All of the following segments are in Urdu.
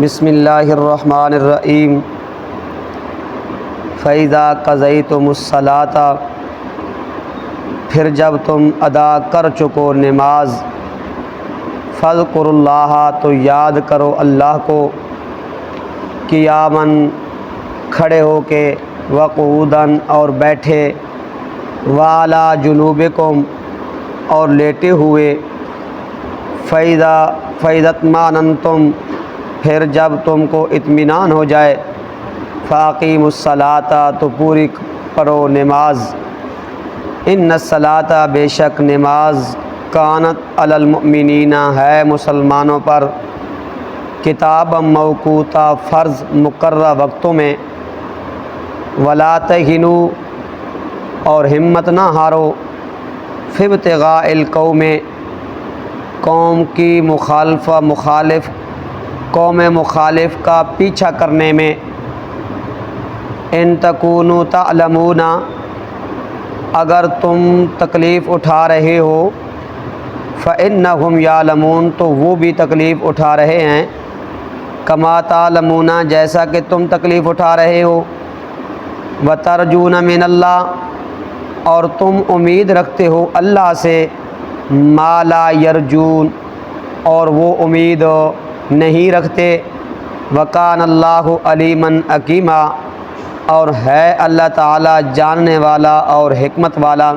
بسم اللہ الرحمن الرحیم فَإِذَا قَضَيْتُمُ الصَّلَاةَ، پھر جب تم ادا کر چکو نماز، فاذکروا اللہ، تو یاد کرو اللہ کو، قیاماً، کھڑے ہو کے، وقعوداً، اور بیٹھے، وعلی جنوبکم، اور لیٹے ہوئے، فَإِذَا اطْمَأْنَنْتُمْ، پھر جب تم کو اطمینان ہو جائے، فَأَقِیمُوا الصَّلَاةَ، تو پوری کرو نماز، اِنَّ الصَّلَاةَ، بے شک نماز، کانت علی المؤمنین، ہے مسلمانوں پر، کتابا موقوتا، فرض مقررہ وقتوں میں، وَلَا تَہِنُوا، اور ہمت نہ ہارو، فِی ابْتِغَاءِ الْقَوْمِ، قوم کی قوم مخالف کا پیچھا کرنے میں، ان تکونوا تعلمون، اگر تم تکلیف اٹھا رہے ہو، فإنہم یعلمون، تو وہ بھی تکلیف اٹھا رہے ہیں، کما تعلمون، جیسا کہ تم تکلیف اٹھا رہے ہو، وترجون من اللہ، اور تم امید رکھتے ہو اللہ سے، ما لا یرجون، اور وہ امید نہیں رکھتے، وکان اللہ علیما حکیما، اور ہے اللہ تعالی جاننے والا اور حکمت والا۔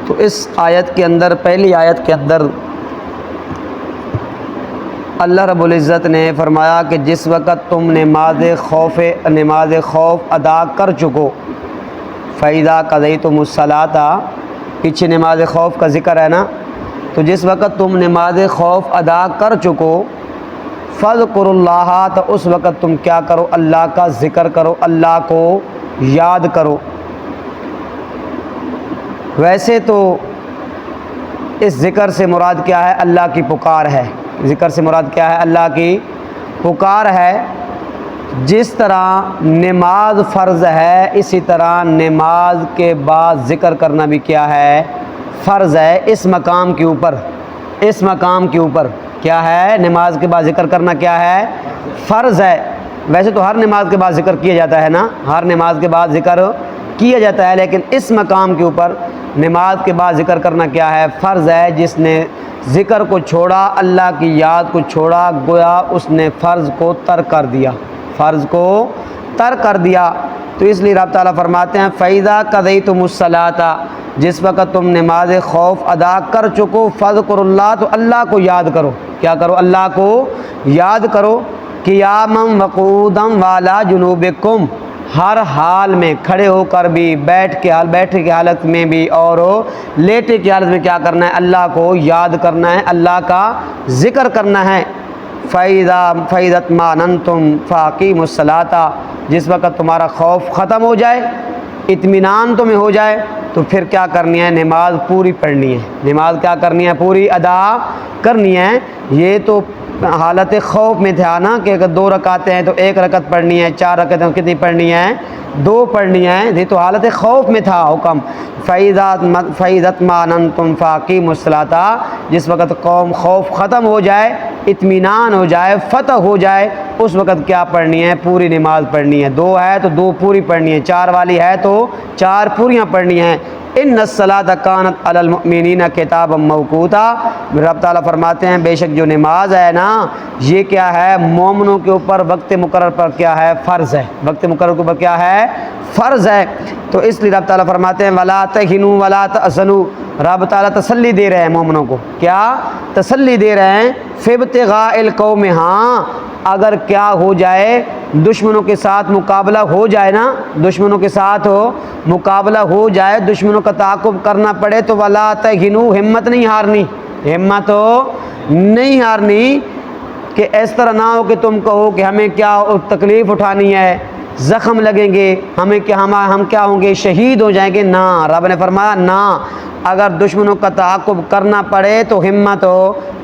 تو اس آیت کے اندر، پہلی آیت کے اندر، اللہ رب العزت نے فرمایا کہ جس وقت تم نماز خوف ادا کر چکو، فَإِذَا قَضَيْتُمُ الصَّلَاةَ، پیچھے نماز خوف کا ذکر ہے نا، تو جس وقت تم نماز خوف ادا کر چکو، فَاذْكُرُوا اللَّهَ، تو اس وقت تم کیا کرو؟ اللہ کا ذکر کرو، اللہ کو یاد کرو۔ ویسے تو اس ذکر سے مراد کیا ہے؟ اللہ کی پکار ہے۔ ذکر سے مراد کیا ہے؟ اللہ کی پکار ہے۔ جس طرح نماز فرض ہے، اسی طرح نماز کے بعد ذکر کرنا بھی کیا ہے؟ فرض ہے۔ اس مقام کے اوپر کیا ہے؟ نماز کے بعد ذکر کرنا کیا ہے؟ فرض ہے۔ ویسے تو ہر نماز کے بعد ذکر کیا جاتا ہے نا، ہر نماز کے بعد ذکر کیا جاتا ہے، لیکن اس مقام کے اوپر نماز کے بعد ذکر کرنا کیا ہے؟ فرض ہے۔ جس نے ذکر کو چھوڑا، اللہ کی یاد کو چھوڑا، گویا اس نے فرض کو ترک کر دیا، فرض کو ترک کر دیا۔ تو اس لیے رب تعالیٰ فرماتے ہیں فَإِذَا قَضَيْتُمُ الصَّلَاةَ، جس وقت تم نماز خوف ادا کر چکو، فَاذْكُرُوا اللَّهَ، تو اللہ کو یاد کرو۔ کیا کرو؟ اللہ کو یاد کرو، قِيَامًا وَقُعُودًا وَعَلَىٰ جُنُوبِكُمْ، ہر حال میں، کھڑے ہو کر بھی، بیٹھے کی حالت میں بھی، اور لیٹے کی حالت میں کیا کرنا ہے؟ اللہ کو یاد کرنا ہے، اللہ کا ذکر کرنا ہے۔ فَإِذَا اطْمَأْنَنْتُمْ فَأَقِیمُوا الصَّلَاةَ، جس وقت تمہارا خوف ختم ہو جائے، اطمینان تمہیں ہو جائے، تو پھر کیا کرنی ہے؟ نماز پوری پڑھنی ہے۔ نماز کیا کرنی ہے؟ پوری ادا کرنی ہے۔ یہ تو حالت خوف میں تھا نا کہ اگر 2 رکعتیں ہیں تو 1 رکعت پڑھنی ہے، 4 رکعتیں کتنی پڑھنی ہے؟ 2 پڑھنی ہے۔ یہ تو حالت خوف میں تھا حکم۔ فَإِذَا اطْمَأْنَنْتُمْ فَأَقِیمُوا الصَّلَاةَ، جس وقت قوم خوف ختم ہو جائے، اطمینان ہو جائے، فتح ہو جائے، اس وقت کیا پڑھنی ہے؟ پوری نماز پڑھنی ہے۔ 2 ہے تو 2 پوری پڑھنی ہے، 4 والی ہے تو 4 پوریاں پڑھنی ہیں۔ اِنَّ الصَّلَاةَ كَانَتْ عَلَى الْمُؤْمِنِينَ كِتَابًا مَوْقُوتًا، رب تعالیٰ فرماتے ہیں بے شک جو نماز ہے نا، یہ کیا ہے؟ مومنوں کے اوپر وقت مقرر پر کیا ہے؟ فرض ہے۔ وقت مقرر کے اوپر کیا ہے؟ فرض ہے۔ تو اس لیے رب تعالیٰ فرماتے ہیں وَلَا تَهِنُوا وَلَا تَحْزَنُوا، رب تعالیٰ تسلی دے رہے ہیں مومنوں کو۔ کیا تسلی دے رہے ہیں؟ فِی ابْتِغَاءِ الْقَوْمِ، ہاں اگر کیا ہو جائے، دشمنوں کے ساتھ مقابلہ ہو جائے نا، دشمنوں کے ساتھ مقابلہ ہو جائے، دشمنوں کا تعاقب کرنا پڑے، تو وَلَا تَهِنُوا، ہمت نہیں ہارنی، ہمت نہیں ہارنی، کہ اس طرح نہ ہو کہ تم کہو کہ ہمیں کیا تکلیف اٹھانی ہے، زخم لگیں گے، ہم کیا ہوں گے؟ شہید ہو جائیں گے۔ نہ، رب نے فرمایا نہ، اگر دشمنوں کا تعاقب کرنا پڑے تو ہمت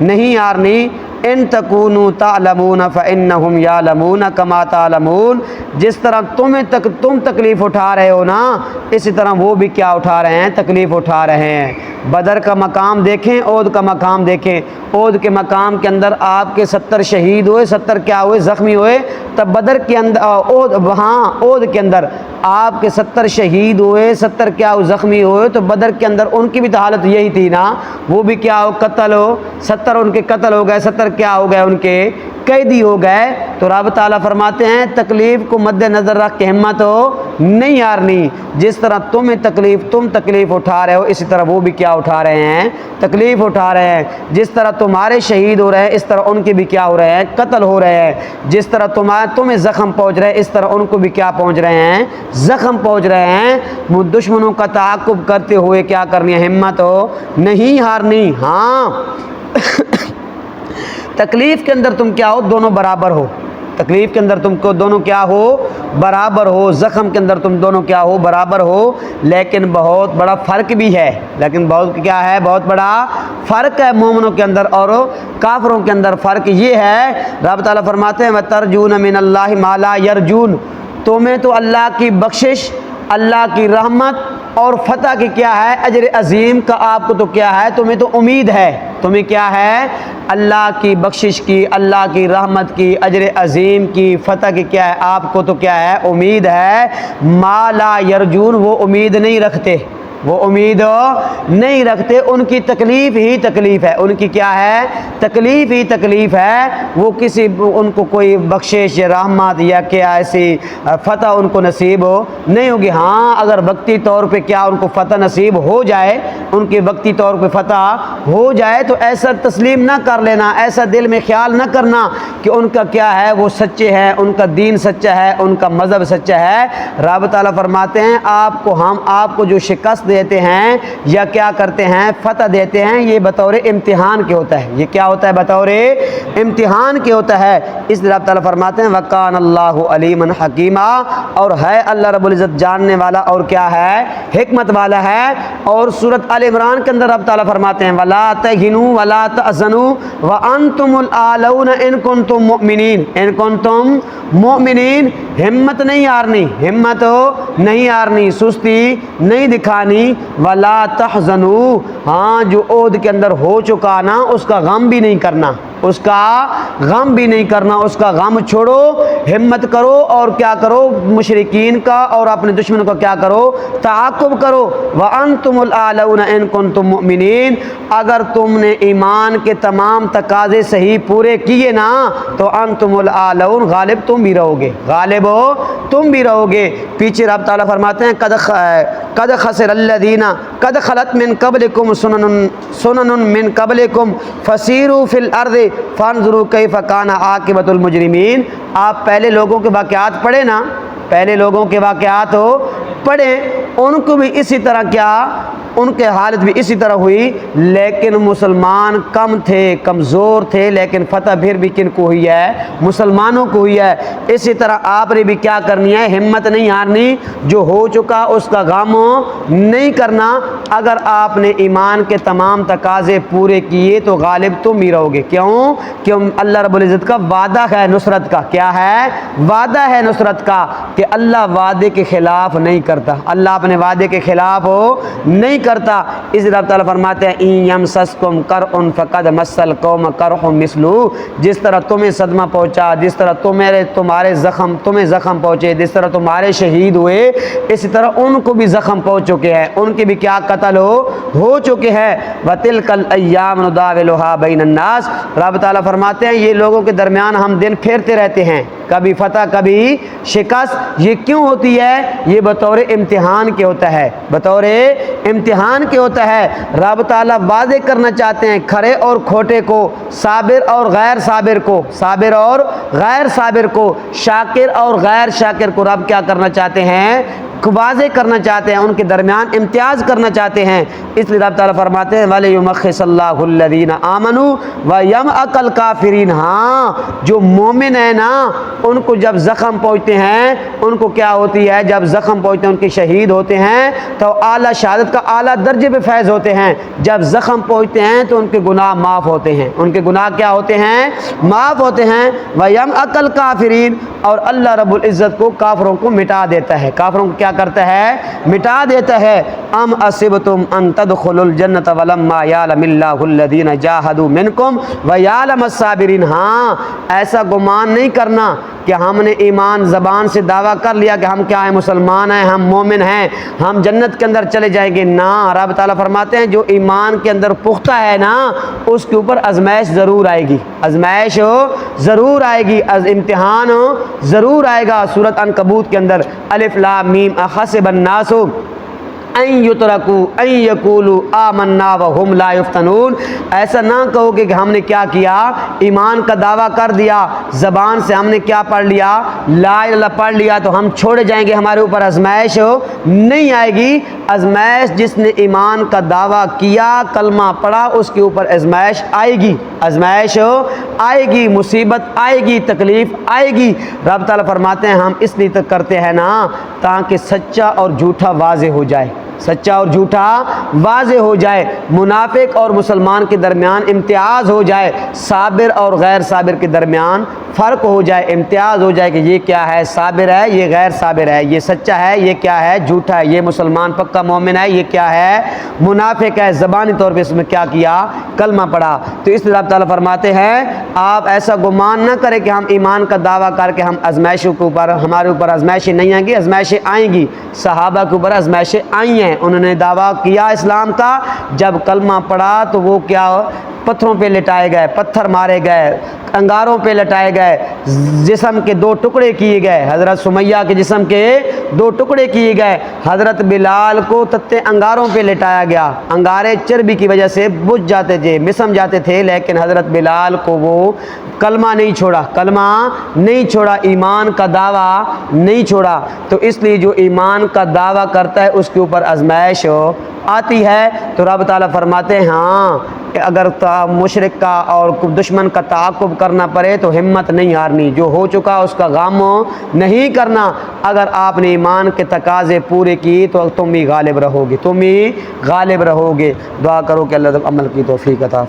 نہیں ہارنی، ان تکونوا تعلمون فانہم یعلمون کما تعلمون، جس طرح تم تکلیف اٹھا رہے ہو نا، اسی طرح وہ بھی کیا اٹھا رہے ہیں؟ تکلیف اٹھا رہے ہیں۔ بدر کا مقام دیکھیں، احد کا مقام دیکھیں۔ احد کے مقام کے اندر آپ کے 70 شہید ہوئے، 70 کیا ہوئے؟ زخمی ہوئے۔ تب بدر کے اندر احد کے اندر آپ کے 70 شہید ہوئے، 70 کیا ہوئے؟ زخمی ہوئے۔ تو بدر کے اندر ان کی بھی تو حالت یہی تھی نا، وہ بھی کیا ہو؟ قتل ہو، 70 ان کے قتل ہو گئے، 70 کیا ہو گئے؟ ان کے قیدی ہو گئے۔ تو رب تعالیٰ فرماتے ہیں تکلیف کو مد نظر رکھ کے ہمت ہو نہیں ہارنی، جس طرح تم تکلیف اٹھا رہے ہو، اسی طرح وہ بھی کیا اٹھا رہے ہیں؟ تکلیف اٹھا رہے ہیں۔ جس طرح تمہارے شہید ہو رہے ہیں، اس طرح ان کے بھی کیا ہو رہے ہیں؟ قتل ہو رہے ہیں۔ جس طرح تمہیں زخم پہنچ رہے ہیں، اس طرح ان کو بھی کیا پہنچ رہے ہیں؟ زخم پہنچ رہے ہیں۔ دشمنوں کا تعاقب کرتے ہوئے کیا کرنی ہے؟ ہمت ہو نہیں ہارنی۔ ہاں تکلیف کے اندر تم کیا ہو؟ دونوں برابر ہو۔ تکلیف کے اندر تم کو دونوں کیا ہو؟ برابر ہو۔ زخم کے اندر تم دونوں کیا ہو؟ برابر ہو۔ لیکن بہت بڑا فرق بھی ہے، بہت بڑا فرق ہے مومنوں کے اندر اور کافروں کے اندر۔ فرق یہ ہے، رب تعالیٰ فرماتے ہیں وَتَرْجُونَ مِنَ اللَّهِ مَا لَا يَرْجُونَ، تمہیں تو اللہ کی بخشش، اللہ کی رحمت اور فتح کی کیا ہے؟ اجر عظیم کا آپ کو تو کیا ہے؟ تمہیں تو امید ہے۔ تمہیں کیا ہے؟ اللہ کی بخشش کی، اللہ کی رحمت کی، اجر عظیم کی، فتح کی کیا ہے؟ آپ کو تو کیا ہے؟ امید ہے۔ ما لا یرجون، وہ امید نہیں رکھتے، وہ امید نہیں رکھتے، ان کی تکلیف ہی تکلیف ہے۔ ان کی کیا ہے؟ تکلیف ہی تکلیف ہے۔ وہ ان کو کوئی بخشش یا رحمت یا کیا ایسی فتح ان کو نصیب نہیں ہوگی۔ ہاں اگر وقتی طور پہ کیا ان کو فتح نصیب ہو جائے، ان کے وقتی طور پہ فتح ہو جائے، تو ایسا تسلیم نہ کر لینا، ایسا دل میں خیال نہ کرنا کہ ان کا کیا ہے؟ وہ سچے ہیں، ان کا دین سچا ہے، ان کا مذہب سچا ہے۔ رب تعالیٰ فرماتے ہیں ہم آپ کو جو شکست دیتے ہیں یا کیا کرتے ہیں؟ فتح دیتے ہیں، یہ بطور امتحان کے ہوتا ہے۔ یہ کیا ہوتا ہے؟ بطور امتحان کے ہوتا ہے۔ اس لیے رب تعالیٰ فرماتے ہیں وَكَانَ اللَّهُ عَلِيمًا حَكِيمًا، اور ہے اللہ رب العزت جاننے والا اور کیا ہے؟ حکمت والا ہے۔ اور سورۃ آل عمران کے اندر رب تعالیٰ فرماتے ہیں وَلَا تَهِنُوا وَلَا تَحْزَنُوا وَأَنْتُمُ الْأَعْلَوْنَ إِن كُنتُم مُؤْمِنِينَ، إِن كُنتُم مؤمنین، ہمت نہیں ہارنی، ہمت نہیں ہارنی، سستی نہیں دکھانی۔ وَلَا تَحْزَنُوا، ہاں جو عہد کے اندر ہو چکا نا، اس کا غم بھی نہیں کرنا، اس کا غم بھی نہیں کرنا، اس کا غم چھوڑو، ہمت کرو اور کیا کرو؟ مشرکین کا اور اپنے دشمنوں کا کیا کرو؟ تعاقب کرو۔ وَأَنْتُمُ الْأَعْلَوْنَ إِن كُنتُم مُؤْمِنِينَ، اگر تم نے ایمان کے تمام تقاضے صحیح پورے کیے نا تو انتم العالون، غالب تم بھی رہو گے، غالب ہو تم بھی رہو گے۔ پیچھے رب تعالیٰ فرماتے ہیں قد خسر الذین قد خلت من قبلکم سنن من قبلکم فسیروا فی الارض فانظروا کیف کان عاقبۃ المجرمین۔ آپ پہلے لوگوں کے واقعات پڑھیں نا، پہلے لوگوں کے واقعات پڑھیں، ان کو بھی اسی طرح کیا؟ ان کے حالت بھی اسی طرح ہوئی، لیکن مسلمان کم تھے، کمزور تھے، لیکن فتح پھر بھی کن کو ہوئی ہے؟ مسلمانوں کو ہوئی ہے۔ اسی طرح آپ نے بھی کیا کرنی ہے؟ ہمت نہیں ہارنی، جو ہو چکا اس کا غم نہیں کرنا۔ اگر آپ نے ایمان کے تمام تقاضے پورے کیے تو غالب تم ہی رہو گے۔ کیوں؟ کیوں؟ اللہ رب العزت کا وعدہ ہے نصرت کا۔ کیا ہے؟ وعدہ ہے نصرت کا، کہ اللہ وعدے کے خلاف نہیں کرتا، اللہ اپنے وعدے کے خلاف نہیں کرتا۔ اس رب تعالیٰ فرماتے ہیں ان یمسسکم قرح فقد مس القوم قرح مثلہ، جس طرح تمہیں صدمہ پہنچا، جس طرح تمہیں زخم پہنچے، جس طرح تمہارے شہید ہوئے، اسی طرح ان کو بھی زخم پہنچ چکے ہیں، ان کے بھی کیا قتل ہو چکے ہیں۔ وَتِلْكَ الْأَيَّامُ نُدَاوِلُهَا بَيْنَ النَّاسِ، رب تعالیٰ فرماتے ہیں یہ لوگوں کے درمیان ہم دن پھیرتے رہتے ہیں، کبھی فتح کبھی شکست۔ یہ کیوں ہوتی ہے؟ یہ بطور امتحان کے ہوتا ہے، بطور امتحان کے ہوتا ہے۔ رب تعالیٰ واضح کرنا چاہتے ہیں کھرے اور کھوٹے کو، صابر اور غیر صابر کو، صابر اور غیر صابر کو، شاکر اور غیر شاکر کو رب کیا کرنا چاہتے ہیں؟ واضح کرنا چاہتے ہیں، ان کے درمیان امتیاز کرنا چاہتے ہیں، اس لیے رب تعالیٰ فرماتے ہیں وَلِيُمَحِّصَ اللَّهُ الَّذِينَ آمَنُوا وَيَمْحَقَ الْكَافِرِينَ۔ ہاں جو مومن ہیں نا ان کو جب زخم پہنچتے ہیں، ان کو کیا ہوتی ہے، جب زخم پہنچتے ہیں ان کے شہید ہوتے ہیں تو اعلیٰ شہادت کا اعلیٰ درجے پہ فیض ہوتے ہیں، جب زخم پہنچتے ہیں تو ان کے گناہ معاف ہوتے ہیں، ان کے گناہ کیا ہوتے ہیں، معاف ہوتے ہیں۔ وَيَمْحَقَ الْكَافِرِينَ، اور اللہ رب العزت کو کافروں کو مٹا دیتا ہے، کافروں کو کیا کرتا ہے، مٹا دیتا ہے۔ ام حسبتم ان تدخلوا الجنۃ ولما یعلم اللہ الذین جاہدوا منکم ویعلم الصابرین۔ ہاں ایسا گمان نہیں کرنا کہ ہم نے ایمان زبان سے دعویٰ کر لیا کہ ہم کیا ہیں، مسلمان ہیں، ہم مومن ہیں، ہم جنت کے اندر چلے جائیں گے، نہ۔ رب تعالیٰ فرماتے ہیں جو ایمان کے اندر پختہ ہے نا اس کے اوپر آزمائش ضرور آئے گی، آزمائش ضرور آئے گی، امتحان ضرور آئے گا۔ سورۃ عنکبوت کے اندر الف لام میم احسب الناس ان یترکوا ان یقولوا آمنا وہم لا یفتنون۔ ایسا نہ کہو کہ ہم نے کیا کیا، ایمان کا دعویٰ کر دیا، زبان سے ہم نے کیا پڑھ لیا، لا الہ الا اللہ پڑھ لیا تو ہم چھوڑے جائیں گے، ہمارے اوپر آزمائش نہیں آئے گی۔ آزمائش جس نے ایمان کا دعویٰ کیا، کلمہ پڑھا، اس کے اوپر آزمائش آئے گی، آزمائش آئے گی، مصیبت آئے گی، تکلیف آئے گی۔ رب تعالیٰ فرماتے ہیں ہم اس لیے تک کرتے ہیں نا تاکہ سچا اور جھوٹا واضح ہو جائے، سچا اور جھوٹا واضح ہو جائے، منافق اور مسلمان کے درمیان امتیاز ہو جائے، صابر اور غیر صابر کے درمیان فرق ہو جائے، امتیاز ہو جائے کہ یہ کیا ہے، صابر ہے، یہ غیر صابر ہے، یہ سچا ہے، یہ کیا ہے، جھوٹا ہے، یہ مسلمان پکا مومن ہے، یہ کیا ہے، منافق ہے، زبانی طور پہ اس میں کیا کیا، کلمہ پڑھا۔ تو اس لیے اللہ تعالیٰ فرماتے ہیں آپ ایسا گمان نہ کریں کہ ہم ایمان کا دعویٰ کر کے ہم آزمائشوں کے اوپر، ہمارے اوپر آزمائشیں نہیں آئیں گی، آزمائشیں آئیں گی۔ صحابہ کے اوپر آزمائشیں آئی ہیں، انہوں نے دعویٰ کیا اسلام کا، جب کلمہ پڑھا تو وہ کیا، پتھروں پہ لٹائے گئے، پتھر مارے گئے، انگاروں پہ لٹائے گئے، جسم کے دو ٹکڑے کیے گئے، حضرت سمیہ کے جسم کے دو ٹکڑے کیے گئے، حضرت بلال کو تتے انگاروں پہ لٹایا گیا، انگارے چربی کی وجہ سے بجھ جاتے تھے، مسم جاتے تھے، لیکن حضرت بلال کو وہ کلمہ نہیں چھوڑا، کلمہ نہیں چھوڑا، ایمان کا دعویٰ نہیں چھوڑا۔ تو اس لیے جو ایمان کا دعویٰ کرتا ہے اس کے اوپر آزمائش آتی ہے، تو رب تعالیٰ فرماتے ہیں ہاں اگر مشرک کا اور دشمن کا تعاقب کرنا پڑے تو ہمت نہیں ہارنی، جو ہو چکا اس کا غم نہیں کرنا۔ اگر آپ نے ایمان کے تقاضے پورے کی تو تم بھی غالب رہو گے، تم بھی غالب رہو گے۔ دعا کرو کہ اللہ عمل کی توفیق عطا